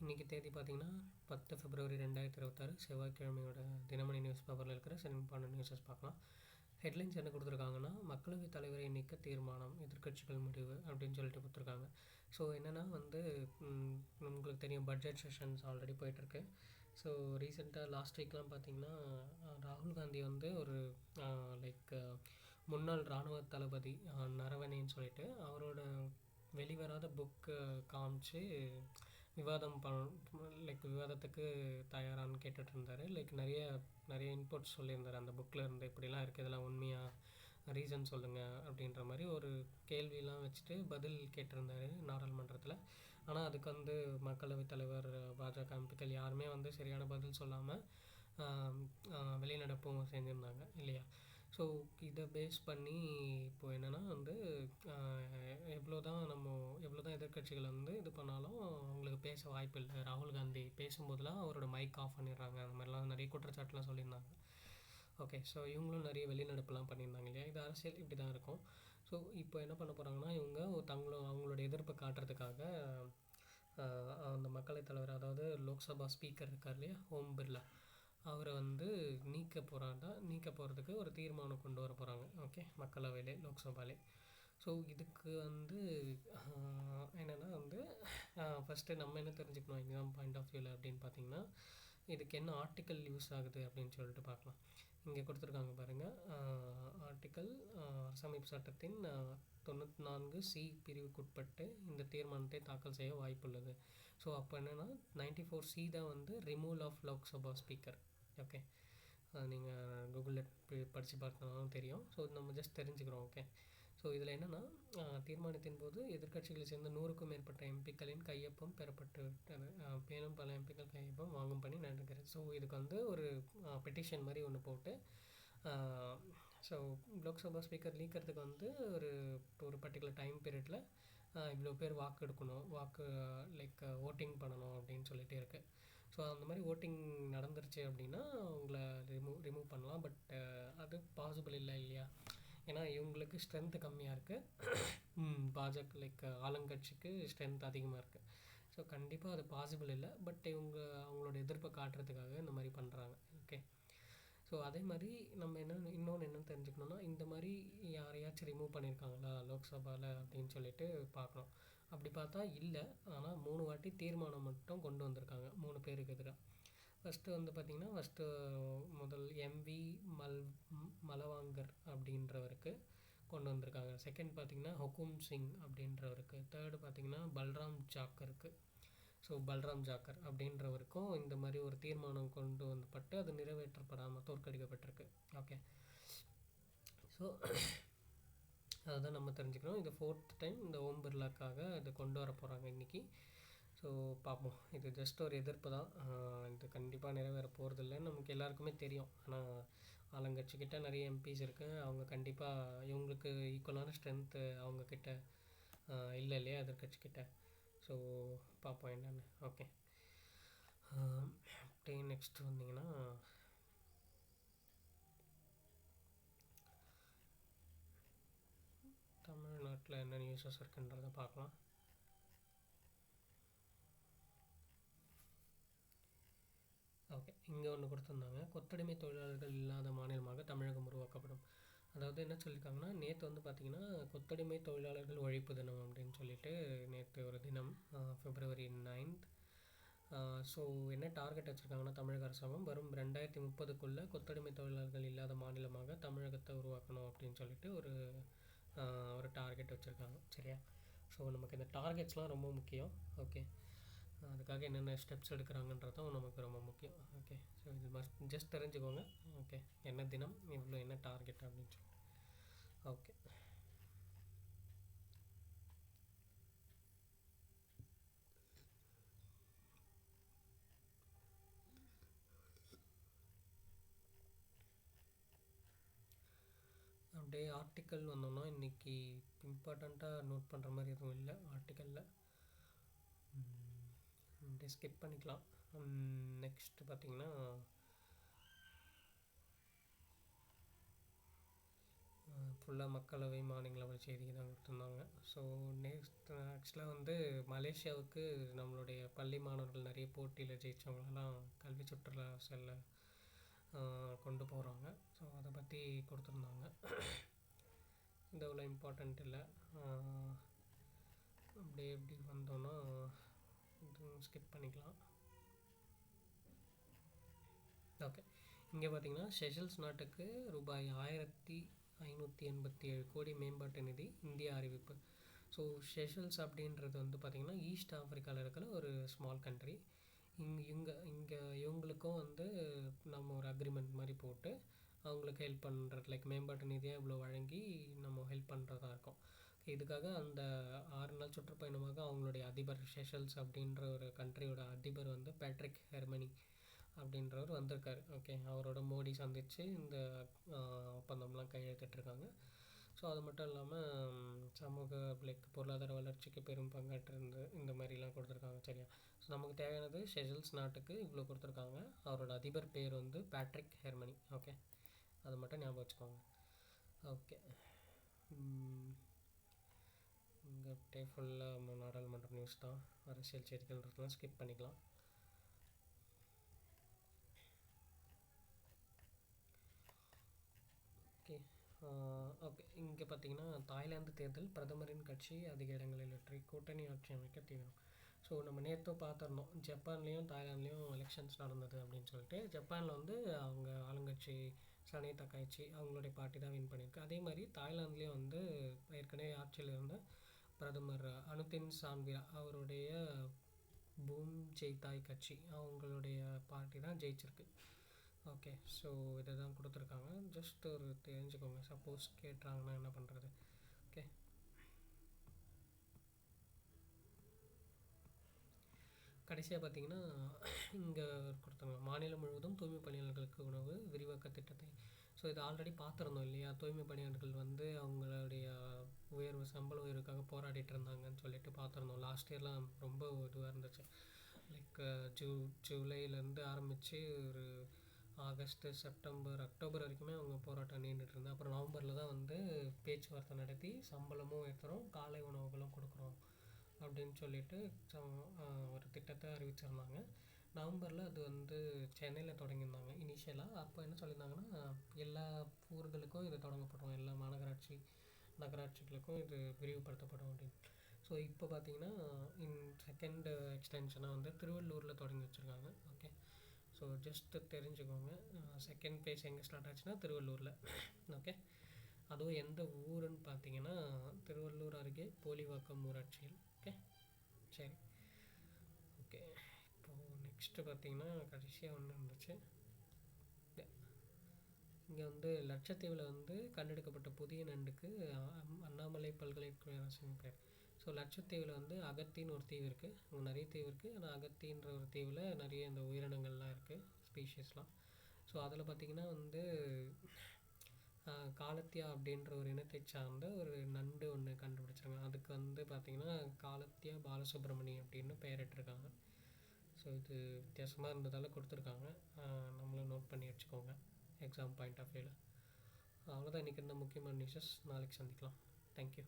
இன்றைக்கி தேதி பார்த்திங்கன்னா 10 பிப்ரவரி 2026 செவ்வாய்க்கிழமையோட தினமணி நியூஸ் பேப்பரில் இருக்கிற சிறப்பான நியூஸஸ் பார்க்கலாம். ஹெட்லைன்ஸ் என்ன கொடுத்துருக்காங்கன்னா, மக்களவைத் தலைவரை நீக்க தீர்மானம், எதிர்க்கட்சிகள் முடிவு அப்படின்னு சொல்லிட்டு கொடுத்துருக்காங்க. ஸோ என்னென்னா உங்களுக்கு தெரியும், பட்ஜெட் செஷன்ஸ் ஆல்ரெடி போயிட்டுருக்கு. ஸோ ரீசெண்டாக லாஸ்ட் வீக்லாம் பார்த்திங்கன்னா ராகுல் காந்தி ஒரு லைக் முன்னாள் இராணுவ தளபதி நரவனேன்னு சொல்லிட்டு அவரோட வெளிவராத புக்கு காமிச்சு விவாதம் விவாதத்துக்கு தயாரான்னு கேட்டுட்டு இருந்தார். நிறைய இன்புட்ஸ் சொல்லியிருந்தார் அந்த புக்கில் இருந்து. இப்படிலாம் இருக்குது, இதெல்லாம் உண்மையாக ரீசன் சொல்லுங்கள் அப்படின்ற மாதிரி ஒரு கேள்வியெலாம் வச்சுட்டு பதில் கேட்டிருந்தார் நாடாளுமன்றத்தில். ஆனால் அதுக்கு மக்களவைத் தலைவர் பாஜக எம்பிக்கள் யாருமே சரியான பதில் சொல்லாமல் வெளிநடப்பும் செஞ்சுருந்தாங்க இல்லையா. ஸோ இதை பேஸ் பண்ணி இப்போது என்னென்னா எவ்வளோ தான் எதிர்க்கட்சிகள் இது பண்ணாலும் அவங்களுக்கு பேச வாய்ப்பு இல்லை. ராகுல் காந்தி பேசும்போதெல்லாம் அவரோட மைக் ஆஃப் பண்ணிடுறாங்க. அந்த மாதிரிலாம் நிறைய குற்றச்சாட்டுலாம் சொல்லியிருந்தாங்க. ஓகே, ஸோ இவங்களும் நிறைய வெளிநடப்புலாம் பண்ணியிருந்தாங்க இல்லையா. இது அரசியல் இப்படி தான் இருக்கும். ஸோ இப்போ என்ன பண்ண போகிறாங்கன்னா, இவங்க அவங்களோட எதிர்ப்பை காட்டுறதுக்காக அந்த மக்களவைத் தலைவர், அதாவது லோக்சபா ஸ்பீக்கர் இருக்கார் இல்லையா, ஓம் பிர்லா, அவரை நீக்க போகிறதுக்கு ஒரு தீர்மானம் கொண்டு வர போகிறாங்க. ஓகே, மக்களவையிலே லோக்சபாலே. ஸோ இதுக்கு என்னென்னா ஃபஸ்ட்டு நம்ம என்ன தெரிஞ்சுக்கணும் எக்ஸாம் பாயிண்ட் ஆஃப் வியூவில் அப்படின்னு பார்த்திங்கன்னா, இதுக்கு என்ன ஆர்டிக்கல் யூஸ் ஆகுது அப்படின்னு சொல்லிட்டு பார்க்கலாம். இங்கே கொடுத்துருக்காங்க பாருங்கள். ஆர்டிக்கல் அரசமைப்பு சட்டத்தின் 94C பிரிவுக்குட்பட்டு இந்த தீர்மானத்தை தாக்கல் செய்ய வாய்ப்புள்ளது. ஸோ அப்போ என்னென்னா 94C தான் removal of Lok Sabha speaker. Okay, நீங்கள் கூகுளில் படித்து பார்த்தனாலும் தெரியும். ஸோ நம்ம ஜஸ்ட் தெரிஞ்சுக்கிறோம். ஓகே, ஸோ இதில் என்னென்னா, தீர்மானத்தின் போது எதிர்க்கட்சிகளை சேர்ந்த 100க்கும் மேற்பட்ட எம்பிக்களின் கையொப்பம் பெறப்பட்டு விட்டது. மேலும் பல எம்பிக்கள் கையொப்பம் வாங்கும் பணி நடக்கிறது. ஸோ இதுக்கு ஒரு பெட்டிஷன் மாதிரி ஒன்று போட்டு, ஸோ லோக்சபா ஸ்பீக்கர் நீக்கிறதுக்கு ஒரு பர்டிகுலர் டைம் பீரியடில் இவ்வளோ பேர் வாக்கு எடுக்கணும், ஓட்டிங் பண்ணணும் அப்படின்னு சொல்லிகிட்டே இருக்குது. ஸோ அந்த மாதிரி ஓட்டிங் நடந்துருச்சு அப்படின்னா அவங்கள ரிமூவ் பண்ணலாம். பட் அது பாசிபிள் இல்லை இல்லையா. ஏன்னா இவங்களுக்கு ஸ்ட்ரென்த்து கம்மியாக இருக்குது, பாஜக ஆளுங்கட்சிக்கு ஸ்ட்ரென்த் அதிகமாக இருக்குது. ஸோ கண்டிப்பாக அது பாசிபிள் இல்லை. பட் அவங்களோட எதிர்ப்பை காட்டுறதுக்காக இந்த மாதிரி பண்ணுறாங்க. ஓகே, ஸோ அதே மாதிரி நம்ம இன்னொன்று என்னென்னு தெரிஞ்சுக்கணுன்னா, இந்த மாதிரி யாரையாச்சும் ரிமூவ் பண்ணியிருக்காங்களா லோக்சபாவில் அப்படின்னு சொல்லிட்டு பார்க்கணும். அப்படி பார்த்தா இல்லை. ஆனால் 3 வாட்டி தீர்மானம் மட்டும் கொண்டு வந்திருக்காங்க 3 பேருக்கு எதிராக. ஃபஸ்ட்டு பார்த்திங்கன்னா முதல் எம்வி மலவாங்கர் அப்படின்றவருக்கு கொண்டு வந்திருக்காங்க. செகண்ட் பார்த்திங்கன்னா ஹுக்கும் சிங் அப்படின்றவருக்கு. தேர்டு பார்த்திங்கன்னா பல்ராம் ஜாக்கருக்கு. ஸோ பல்ராம் ஜாக்கர் அப்படின்றவருக்கும் இந்த மாதிரி ஒரு தீர்மானம் கொண்டு வந்துப்பட்டு அது நிறைவேற்றப்படாமல் தோற்கடிக்கப்பட்டிருக்கு. ஓகே, ஸோ அதுதான் நம்ம தெரிஞ்சுக்கணும். இது 4th டைம் இந்த ஓம் பிர்லாக்காக இது கொண்டு வர போகிறாங்க இன்றைக்கி. ஸோ பார்ப்போம். இது ஜஸ்ட் ஒரு எதிர்ப்பு தான். இது கண்டிப்பாக நிறைவேற போகிறதில்லன்னு நமக்கு எல்லாருக்குமே தெரியும். ஆனால் ஆளுங்கட்சிக்கிட்ட நிறைய எம்பிஸ் இருக்குது. அவங்க கண்டிப்பாக இவங்களுக்கு ஈக்குவலான ஸ்ட்ரென்த்து அவங்கக்கிட்ட இல்லை இல்லையா எதிர்கட்சிக்கிட்ட. ஸோ பார்ப்போம் என்னென்னு. ஓகே, அப்படியே நெக்ஸ்ட் வந்தீங்கன்னா தமிழ்நாட்டில் என்ன நியூஸஸ் இருக்குன்றதை பார்க்கலாம். ஓகே, இங்கே ஒன்று கொடுத்துருந்தாங்க. கொத்தடிமை தொழிலாளர்கள் இல்லாத மாநிலமாக தமிழகம் உருவாக்கப்படும். அதாவது என்ன சொல்லியிருக்காங்கன்னா, நேற்று பார்த்திங்கன்னா கொத்தடிமை தொழிலாளர்கள் ஒழிப்பு தினம் அப்படின்னு சொல்லிட்டு நேற்று ஒரு தினம், February 9th. ஸோ என்ன டார்கெட் வச்சுருக்காங்கன்னா, தமிழக அரசாங்கம் வரும் 2030க்குள்ளே கொத்தடிமை தொழிலாளர்கள் இல்லாத மாநிலமாக தமிழகத்தை உருவாக்கணும் அப்படின்னு சொல்லிட்டு ஒரு டார்கெட் வச்சுருக்காங்க. சரியா. ஸோ நமக்கு இந்த டார்கெட்ஸ்லாம் ரொம்ப முக்கியம். ஓகே, அதுக்காக என்னென்ன ஸ்டெப்ஸ் எடுக்கிறாங்கன்றதும் நமக்கு ரொம்ப முக்கியம். ஓகே, ஸோ இது ஜஸ்ட் தெரிஞ்சுக்கோங்க. ஓகே, என்ன தினம் இவ்வளோ என்ன டார்கெட் அப்படின்னு சொல்லி. ஓகே, அப்படியே ஆர்டிக்கல் வந்தோம்னா இன்றைக்கி இம்பார்ட்டண்ட்டாக நோட் பண்ணுற மாதிரி எதுவும் இல்லை ஆர்டிக்கலில். அப்படியே ஸ்கிப் பண்ணிக்கலாம். நெக்ஸ்ட்டு பார்த்திங்கன்னா ஃபுல்லாக மக்களவை மாநிலங்களவை செய்திக்கு தான் கொடுத்துருந்தாங்க. ஸோ நெக்ஸ்ட் ஆக்சுவலாக வந்து மலேசியாவுக்கு நம்மளுடைய பள்ளி மாணவர்கள் நிறைய போட்டியில் ஜெயித்தவங்களெல்லாம் கல்வி சுற்றுலா செல்ல கொண்டு போகிறாங்க. ஸோ அதை பற்றி கொடுத்துருந்தாங்க. இது அவ்வளோ இம்பார்ட்டண்ட் இல்லை. அப்படியே எப்படி வந்தோன்னா ஸ்கிப் பண்ணிக்கலாம். ஓகே, இங்கே பார்த்தீங்கன்னா செஷல்ஸ் நாட்டுக்கு ரூபாய் 1587 கோடி மேம்பாட்டு நிதி இந்தியா அறிவிப்பு. ஸோ செஷல்ஸ் அப்படின்றது வந்து பார்த்திங்கன்னா ஈஸ்ட் ஆஃப்ரிக்காவில் இருக்கிற ஒரு ஸ்மால் கண்ட்ரி. இவங்களுக்கும் வந்து நம்ம ஒரு அக்ரிமெண்ட் மாதிரி போட்டு அவங்களுக்கு ஹெல்ப் பண்ணுறது, லைக் மேம்பாட்டு நிதியாக இவ்வளோ வழங்கி நம்ம ஹெல்ப் பண்ணுறதா இருக்கும். இதுக்காக அந்த 6 நாள் சுற்றுப்பயணமாக அவங்களுடைய அதிபர், செஷல்ஸ் அப்படின்ற ஒரு கண்ட்ரியோட அதிபர் வந்து பேட்ரிக் ஹெர்மனி அப்படின்றவர் வந்திருக்காரு. ஓகே, அவரோட மோடி சந்தித்து இந்த ஒப்பந்தம்லாம் கையெழுத்திட்டிருக்காங்க. ஸோ அது மட்டும் இல்லாமல் சமூக லைக் பொருளாதார வளர்ச்சிக்கு பெரும் பங்காற்றிருந்து இந்த மாதிரிலாம் கொடுத்துருக்காங்க. சரியா? ஸோ நமக்கு தேவையானது செஷல்ஸ் நாட்டுக்கு இவ்வளோ கொடுத்துருக்காங்க. அவரோட அதிபர் பேர் வந்து பேட்ரிக் ஹெர்மனி. ஓகே, அதை மட்டும் ஞாபகம் வச்சுக்கோங்க. ஓகே, இங்கே அப்படியே ஃபுல்லாக நாடாளுமன்ற நியூஸ் தான், அரசியல் செய்திகள்ன்றதுலாம் ஸ்கிப் பண்ணிக்கலாம். ஓகே ஓகே, இங்கே பார்த்தீங்கன்னா தாய்லாந்து தேர்தல், பிரதமரின் கட்சி அதிக இடங்களில் வெற்றி, கூட்டணி ஆட்சி அமைக்க தீவிரம். ஸோ நம்ம நேற்று பார்த்துருந்தோம், ஜப்பான்லேயும் தாய்லாந்துலேயும் எலெக்ஷன்ஸ் நடந்தது அப்படின்னு சொல்லிட்டு. ஜப்பானில் வந்து அவங்க ஆளுங்கட்சி சனே தக்காய்ச்சி அவங்களுடைய பார்ட்டி தான் வின் பண்ணியிருக்கு. அதே மாதிரி தாய்லாந்துலேயும் வந்து ஏற்கனவே ஆட்சியில் இருந்த பிரதமர் அனுதின் சான்வியா அவருடைய பூம் ஜெய்தாய் கட்சி அவங்களுடைய பார்ட்டி தான் ஜெயிச்சிருக்கு. ஓகே, ஸோ இதை தான் கொடுத்துருக்காங்க. ஜஸ்ட் ஒரு தெரிஞ்சுக்கோங்க, சப்போஸ் கேட்டுறாங்கன்னா என்ன பண்ணுறது. ஓகே, கடைசியாக பார்த்தீங்கன்னா இங்கே கொடுத்தாங்க, மாநிலம் முழுவதும் தூய்மை பணியாளர்களுக்கு உணவு விரிவாக்க திட்டத்தை. ஸோ இது ஆல்ரெடி பார்த்துருந்தோம் இல்லையா? தூய்மை பணியாளர்கள் வந்து அவங்களுடைய உயர்வு, சம்பள உயர்வுக்காக போராடிட்டு இருந்தாங்கன்னு சொல்லிட்டு பார்த்துருந்தோம். லாஸ்ட் இயர்லாம் ரொம்ப இதுவாக இருந்துச்சு. லைக் ஜூலைலேருந்து ஆரம்பித்து ஒரு ஆகஸ்ட்டு, செப்டம்பர், அக்டோபர் வரைக்குமே அவங்க போராட்டம் நீண்டுட்டு இருந்தாங்க. அப்புறம் நவம்பரில் தான் வந்து பேச்சுவார்த்தை நடத்தி சம்பளமும் ஏற்றுறோம், காலை உணவுகளும் கொடுக்குறோம் அப்படின்னு சொல்லிட்டு ஒரு திட்டத்தை அறிவிச்சிருந்தாங்க. நவம்பரில் அது வந்து சென்னையில் தொடங்கியிருந்தாங்க இனிஷியலாக. அப்போ என்ன சொல்லியிருந்தாங்கன்னா, எல்லா ஊர்களுக்கும் இது தொடங்கப்படும், எல்லா நகராட்சிகளுக்கும் இது விரிவுபடுத்தப்படும் அப்படின்னு. ஸோ இப்போ பார்த்தீங்கன்னா செகண்ட் எக்ஸ்டென்ஷனாக வந்து திருவள்ளூரில் தொடங்கி வச்சுருக்காங்க. ஓகே, ஸோ ஜஸ்ட்டு தெரிஞ்சுக்கோங்க, செகண்ட் ஃபேஸ் எங்கே ஸ்டார்ட் ஆச்சுன்னா திருவள்ளூரில். ஓகே, அதுவும் எந்த ஊருன்னு பார்த்தீங்கன்னா திருவள்ளூர் அருகே போலிவாக்கம் ஊராட்சியில். ஓகே, சரி. ஓகே, இப்போது நெக்ஸ்ட்டு பார்த்தீங்கன்னா கடைசியாக ஒன்று இருந்துச்சு. இங்கே வந்து லட்சத்தீவில் வந்து கண்டெடுக்கப்பட்ட புதிய நண்டுக்கு அண்ணாமலை பல்கலைக்கழக அரசின் பேர். ஸோ லட்சத்தீவில் வந்து அகத்தின்னு ஒரு தீவு இருக்குது. அங்கே நிறைய தீவு இருக்குது, ஆனால் அகத்தின்ற ஒரு தீவில் நிறைய இந்த உயிரினங்கள்லாம் இருக்குது, ஸ்பீஷீஸ்லாம். ஸோ அதில் பார்த்திங்கன்னா வந்து காலத்தியா அப்படின்ற ஒரு இனத்தை சார்ந்த ஒரு நண்டு ஒன்று கண்டுபிடிச்சிருக்காங்க. அதுக்கு வந்து பார்த்திங்கன்னா காலத்தியா பாலசுப்ரமணி அப்படின்னு பெயரிட்டிருக்காங்க. ஸோ இது வித்தியாசமாக இருந்ததால் கொடுத்துருக்காங்க, நம்மளும் நோட் பண்ணி வச்சுக்கோங்க எக்ஸாம் பாயிண்ட் ஆஃப் வியூவில். அவ்வளோதான் இன்றைக்கி இருந்த முக்கியமான நியூஸஸ். நாளைக்கு சந்திக்கலாம். தேங்க்யூ.